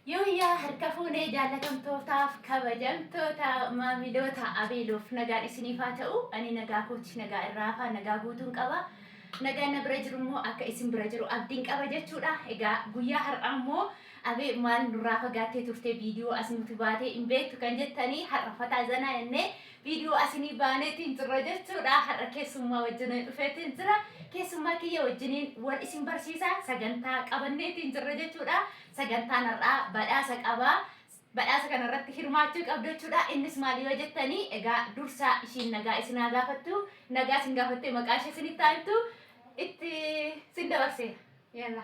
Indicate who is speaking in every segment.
Speaker 1: Yooyyaa harka fuunee jaallatamtootaaf kabajamtoota maamiloota abeeluuf nagaan isiniif haa ta'u. Ani nagaa kooti nagaa irraa hafaa nagaa guutuun qaba. Nagaan na bira jiru immoo akka isin bira jiru abdiin qaba jechuudha. Egaa guyyaa har'aa immoo abee maal nurraa fagaattee turte viidiyoo as nuti baatee hin beektu kan jettanii har'a fataa zanaa jennee viidiyoo asinii baaneetiin jirra jechuudha. Har'a keessummaa wajjin dhufeetiin jira. Keessummaa kiyya wajjiniin wal isin barsiisaa sagantaa qabanneetiin jirra jechuudha. Sagantaan har'aa badhaasa qaba. Badhaasa kanarratti hirmaachuu qabdu jechuudha. Innis maali yoo jettanii egaa dursa ishiin nagaa isin haa gaafattu. Nagaa isin gaafattee maqaa ishee isinitti himtu itti sin dabarseera. Yalla.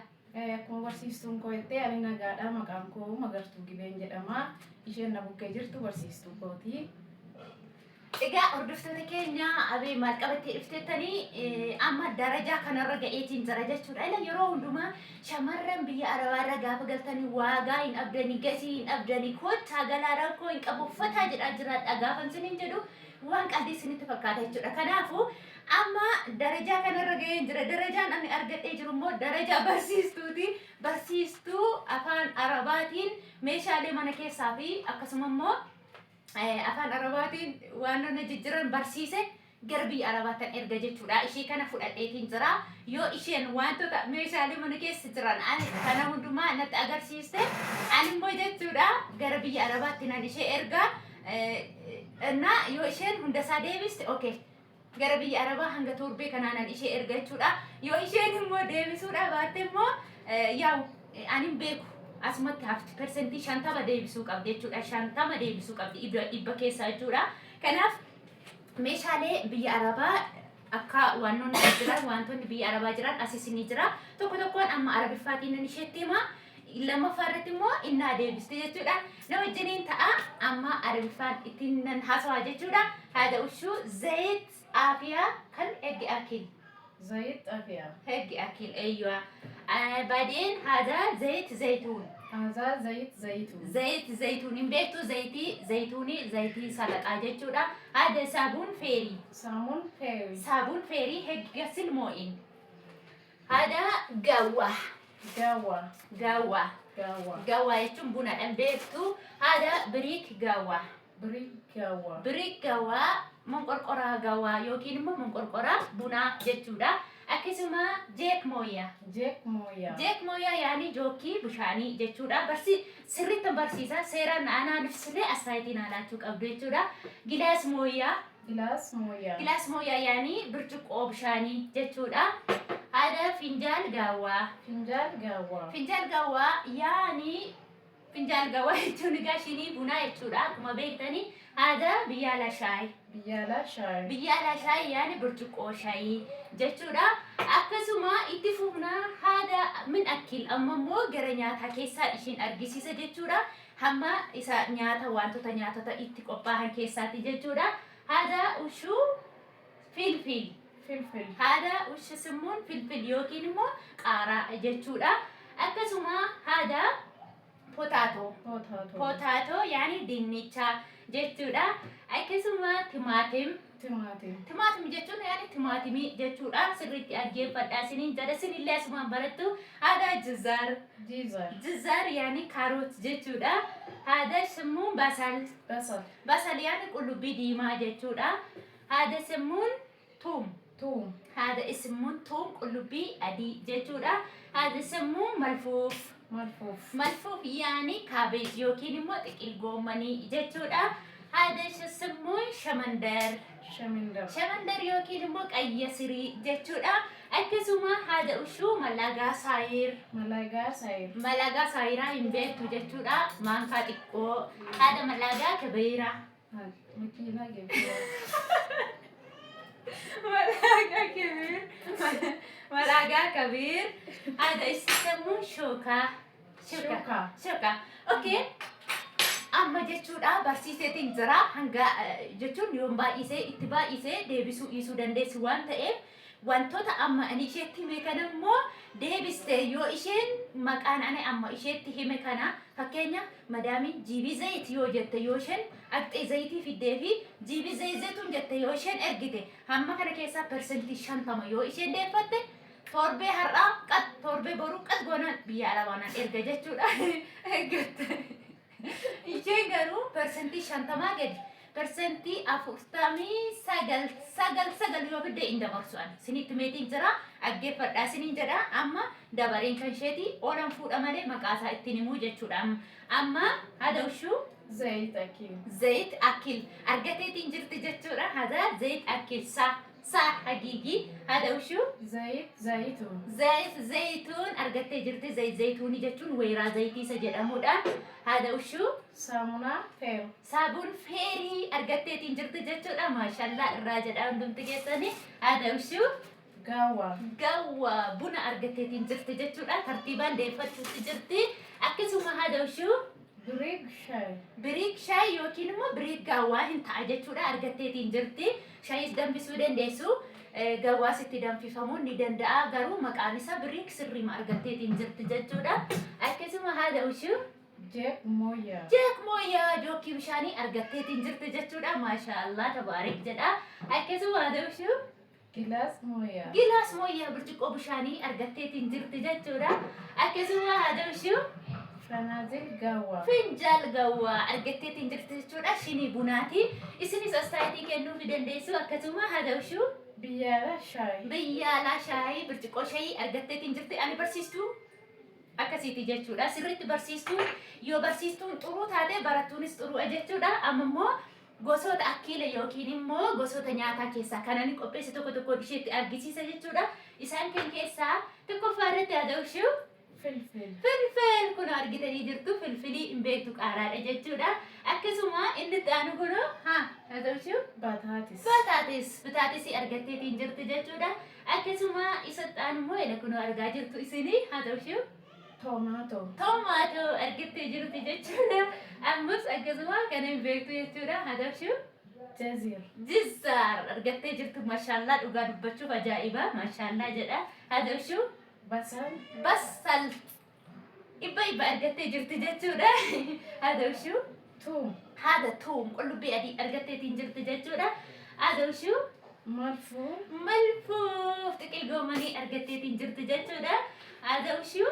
Speaker 2: Akkuma barsiistuun koo jettee ani nagaadha. Maqaan koo Magartuu Gibeen jedhama. Isheen na bukkee jirtu barsiistuu kooti.
Speaker 1: Egaa hordoftoota keenya abee maal qabattee dhufteettanii amma darajaa kanarra ga'eetiin jira jechuudha. Ila yeroo hundumaa shamarran biyya arabaarra gaafa galtanii waagaa hin abdanii gasii hin abdanii kottaa galaadhaan koo hin qabu uffataa jedhaa jiraadha gaafa isiniin jedhu waan qalbii isinitti fakkaata jechuudha. Kanaafuu amma darajaa kanarra ga'een jira. Darajaan ani argadhee jiru immoo darajaa barsiistuuti. Barsiistuu afaan arabaatiin meeshaalee mana keessaa fi akkasuma immoo afaan arabaatiin waan nuna jijjiiran barsiise garbii arabaatan erga jechuudha. Ishee kana fudhadheetiin jira. Yoo isheen wantoota meeshaalee mana keessa jiran ani kana hundumaa natti agarsiiste ani immoo jechuudha gara biyya arabaatti nan ishee erga እና yoo isheen hunda isaa deebiste okay gara biyya arabaa hanga torbee kanaanan ishee erga jechuudha. Yoo isheen immoo deebisuudha baatte immoo yaa'u ani beeku asumatti hafti persentii 50 deebisuu qabdi jechuudha. 50 deebisuu qabdi dhibba keessa jechuudha. Kanaaf meeshaalee biyya arabaa akka wantoonni jiran wantoonni biyya arabaa jiran asisini jira. Tokko tokkoon amma arabiffaatiin isheetti hima. Lammaffaa irratti immoo innaa deebiste jechuudha. Na wajjiniin ta'a amma arabiffaan ittiin nan haasawaa jechuudha. Haada ushuu zayit aafiyaa kan eegge akil.
Speaker 2: زيت أفيا.
Speaker 1: هيك أكل أيوة. بعدين هذا زيت زيتون.
Speaker 2: هذا زيت زيتون.
Speaker 1: زيت زيتون بيتو زيتي زيتوني زيتي سلطة أجتشورا. هذا صابون فيري.
Speaker 2: صابون فيري.
Speaker 1: صابون فيري هيك غسل موين. هذا قهوة.
Speaker 2: قهوة.
Speaker 1: قهوة.
Speaker 2: قهوة.
Speaker 1: قهوة يتم بنا بيتو. هذا بريك قهوة.
Speaker 2: بريك قهوة.
Speaker 1: بريك قهوة. Mengkorkora gawa yookiin immoo mengkorkora bunaa jechuudha. Akkasuma jeek mooyaa.
Speaker 2: Jeek mooyaa.
Speaker 1: Jeek mooyaa yaani jookii bishaanii jechuudha. Sirriitti barsiisa. Seeraan aanaa ibsilee asxaayitiin aanaachuu qabdu jechuudha. Gilaas mooyaa.
Speaker 2: Gilaas mooyaa.
Speaker 1: Gilaas mooyaa yaani bircuqqoo bishaanii jechuudha. Haada finjaal gaawwaa.
Speaker 2: Finjaal gaawwaa.
Speaker 1: Finjaal gaawwaa yaani finjaal gaawwaa jechuun egaa shinii bunaa jechuudha. Akkuma beektanii هذا بيالا شاي.
Speaker 2: بيالا شاي.
Speaker 1: بيالا شاي يعني برتقال شاي. جتورا أكسوما اتفقنا هذا من أكل أما مو جرنياتها كيسا إشين أرجسيسة جتورا هما إسا نياتا وانتو تنياتا تا اتقباها كيساتي جتورا هذا وشو فلفل.
Speaker 2: فلفل.
Speaker 1: هذا وش يسمون فلفل يوكين مو قارا جتورا أكسوما هذا بوتاتو.
Speaker 2: بوتاتو.
Speaker 1: بوتاتو يعني دينيتشا jechuudha. Akkasuma timaatim.
Speaker 2: Timaatim.
Speaker 1: Timaatim jechuun yaani timaatimii jechuudha. Sirriitti dhaggeeffadhaa isiniin jala isinillee asumaan barattu. Haada jizaar.
Speaker 2: Jizaar.
Speaker 1: Jizaar yaani kaaroot jechuudha. Haada simmuun basal.
Speaker 2: Basal.
Speaker 1: Basal yaani qullubbii diimaa jechuudha. Haada simmuun tuum.
Speaker 2: Tuum.
Speaker 1: Haada simmuun tuum qullubbii adii jechuudha. Haada simmuun malfuuf.
Speaker 2: ملفوف.
Speaker 1: ملفوف يعني كابيج يوكين مو تقيل قوماني جتودا. هذا شو يسموه شمندر.
Speaker 2: شمندر.
Speaker 1: شمندر يوكين مو أي سري جتودا. أكسوما هذا وشو ملاقا صاير.
Speaker 2: ملاقا صاير.
Speaker 1: ملاقا صايرة إن بيتو جتودا مانكا تكو. هذا ملاقا كبيرة.
Speaker 2: مكينة كبيرة.
Speaker 1: ملاقا كبير. ملاقا كبير. هذا يسموه شوكة.
Speaker 2: شوكة.
Speaker 1: شوكة. أوكي. أما جتشودا برسيستين زرا هنگا جتشون يوم بايسه اتباعيسه ديبسو يسو دندس وان تأم وانتوتا أما أني شيتي مكانا مو ديبسته يو إشين مكان أنا أما إشيتي مكانا فكينيا مدامي جيبي زيت يو جت يوشن أكت زيتي في الدفي جيبي زيت زيتون جت يوشن أرجته هم كنا كيسا برسنتي شنطة ما يو إشين ديفته torbee har'aa qat torbee boruu qat goonaan biyya arabaanaan erga jechuudha. Isheen garuu persentii 50 gadi persentii 49 yoo fidde hin dabarsu ani sinitti meetiin jira dhaggeeffadhaa siniin jedha amma dabareen kan isheeti oolan fuudha malee maqaasaa ittiin himuu jechuudha amma haada ushuu
Speaker 2: زيت أكيد.
Speaker 1: زيت أكل أرجعتي تنجرت جتورا هذا زيت أكل سا حقيقي هذا وشو
Speaker 2: زيت زيتون.
Speaker 1: زيت زيتون أرجعتي جرت زيت زيتوني جتون ويرا زيتي سجل أمودا هذا وشو
Speaker 2: صابونة فيرو.
Speaker 1: صابون فيري أرجعتي تنجرت جتورا ما شاء الله الراجل عندهم تجتني هذا وشو
Speaker 2: قهوة.
Speaker 1: قهوة بنا أرجعتي تنجرت جتورا ترتيبا ديفت تجرتي أكسوما هذا وشو
Speaker 2: بريك شاي.
Speaker 1: بريك شاي يوكين مو بريك قهوة انت عجتورا أرجعتي تنجرتي شاي دم بسودان ديسو قهوة ستي دم في فمون ندن دا قرو مكانسا بريك سري ما أرجعتي تنجرت جتورا أكسوما هذا وشو
Speaker 2: جاك مويا.
Speaker 1: جاك مويا جوكي بشاني أرجعتي تنجرت جتورا ما شاء الله تبارك جدا أكسوما هذا وشو
Speaker 2: جلاس مويا.
Speaker 1: جلاس مويا برتقو بشاني أرجعتي تنجرت جتورا أكسوما هذا وشو
Speaker 2: فناجل قهوة.
Speaker 1: فنجال قهوة أرجعتي تنجرت جتورا شيني بناتي إسني سوستايتي كأنه في دندسو أكسوما هذا وشو
Speaker 2: بيالا شاي.
Speaker 1: بيالا شاي برتقو شاي أرجعتي تنجرت أنا برسيستو akkasiiti jechuudha sirriitti barsiistuun yoo barsiistuun xuruu taate barattuunis xuruu jechuudha amma immoo gosoota akkiila yookiin immoo gosoota nyaataa keessaa kanani qopheesse tokko isheetti argisiisa jechuudha isaan kan keessaa tokkoffaa irratti haa ta'u
Speaker 2: فلفل.
Speaker 1: filfil kun argitanii jirtu filfilii hin beektu qaaraadha jechuudha akkasuma inni taanu kun haa ta'u
Speaker 2: بطاطس.
Speaker 1: bitaatis argatteetiin jirtu jechuudha akkasuma isa taanu immoo ila kun argaa jirtu isinii haa ta'u
Speaker 2: توماتو.
Speaker 1: tomato argattee jirti jechuudha ammas akkasuma kan hin beektu jechuudha haa ta'u
Speaker 2: جزر.
Speaker 1: jizzaar argattee jirtu maashaallah dhugaa dubbachuuf ajaa'iba maashaallah jedha haa ta'u
Speaker 2: بصل.
Speaker 1: bassal ibba argattee jirti jechuudha haa ta'u
Speaker 2: توم.
Speaker 1: haada tuum qullubbii adii argatteetiin jirti jechuudha haa ta'u
Speaker 2: ملفوف.
Speaker 1: malfuuf xiqil goomanii argatteetiin jirti jechuudha haa ta'u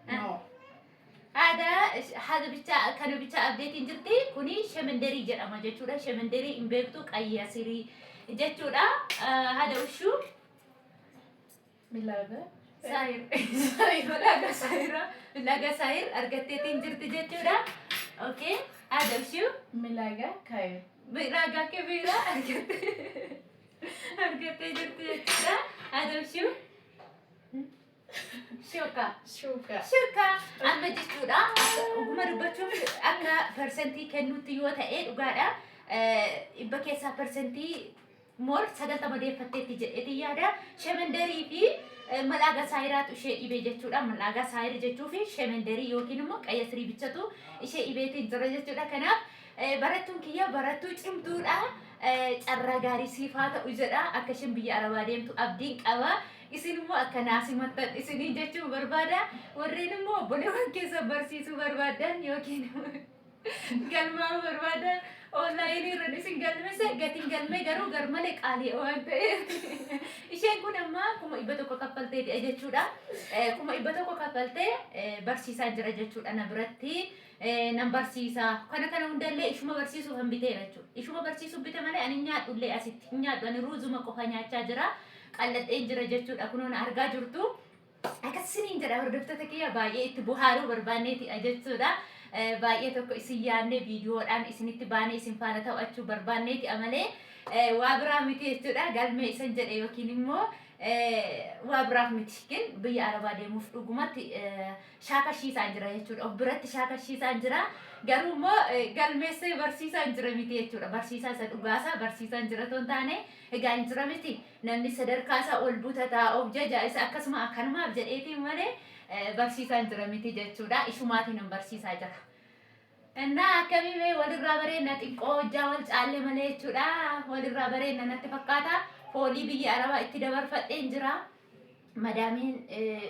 Speaker 2: نو.
Speaker 1: هذا بتاع كانوا بتاع أبديتين جرتي كوني شمندري جرأما جتورا شمندري إمبيكتو قايا سيري جتورا هذا وشو
Speaker 2: ملاقة.
Speaker 1: ساير ساير لاقا سايرة لاقا ساير أرجعتين جرتي جتورا أوكي هذا وشو
Speaker 2: ملاقة كاير.
Speaker 1: لاقا كبيرة أرجعتين جرتي جتورا هذا وشو شوكا
Speaker 2: شوكة.
Speaker 1: Shirka amma jechuudha ogummaa dubbachuuf akka persentii kennuutti yoo ta'e dhugaadha dhibba keessaa persentii moor 90 deeffatteetti jedheeti yaada shemendarii fi malaagaa saayiraatu ishee dhibee jechuudha malaagaa saayir jechuu fi shemendarii yookiin immoo qayyasirii bichatu ishee dhibeetiin jira jechuudha kanaaf barattuun kiyya barattuu cimtuudha carraa gaarii siifaa ta'u jedha akka isheen biyya arabaa deemtu abdiin qaba isin immoo akka naasii maxxan isinii jechuu barbaada warreen immoo obboleewwan keessa barsiisuu barbaadan yookiin galmaa'uu barbaadan onlaayinii irra isin galmeesse gatiin galmee garuu garmalee qaalii waan ta'eef isheen kun amma 100 kaffaltee jechuudha 100 kaffaltee barsiisaa jira jechuudha na biratti nan barsiisa kana hundallee ishuma barsiisuuf hin bitee jechuudha ishuma barsiisuuf bite malee ani nyaadhullee asitti nyaadhu ani ruuzuma qofa nyaachaa jira qalladheen jira jechuudha kunoon argaa jirtu akkasiniin jedha hordoftoota kiyya baay'ee itti buhaaruu barbaanneeti jechuudha baay'ee tokko isin yaadne viidiyoodhaan isinitti baanee isin faana ta'achuu barbaanneeti amalee waa biraa miti jechuudha galmee isan jedhe yookiin immoo waa biraaf miti ግን biyya arabaa deemuuf dhugumatti shaakashiisaan jira jechuudha of biratti shaakashiisaan jira garuu immoo galmeessee barsiisaan jira miti jechuudha barsiisaa isa dhugaasaa barsiisaan jira toon taane egaa hin jira miti namni sadarkaasaa ol butataa of jaja isa akkasuma akkanumaaf jedheetiin malee barsiisaan jira miti jechuudha ishumaatiin hin barsiisaa jira እና አከሚሜ ወልራ በሬና ጢቆ ጃወል ጫለ መለ jechuudha walirraa bareena natti fakkaata foolii biyya arabaa itti dabarfadheen jira madaamiin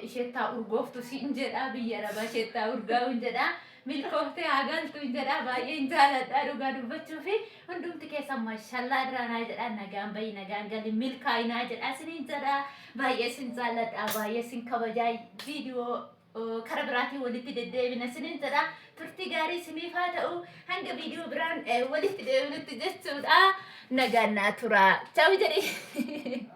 Speaker 1: isheettaa urgooftu siin jedha biyya arabaa isheettaa urgaa'uun jedha milkoofte hagaltu jedha baay'een jaaladha dhugaa dubbachuu fi hundumti keessa mashallah irraanaa jedha nagaan bayi nagaan gali milkaa'inaa jedha siniin jedha baay'ee sin jaaladha baay'ee sin kabajaa viidiyoo kara biraatiin walitti deddeebina siniin jedha turtii gaarii siniif haa ta'u hanga viidiyoo biraan walitti deebinutti jechuudha nagaan naa tura ciao jedhi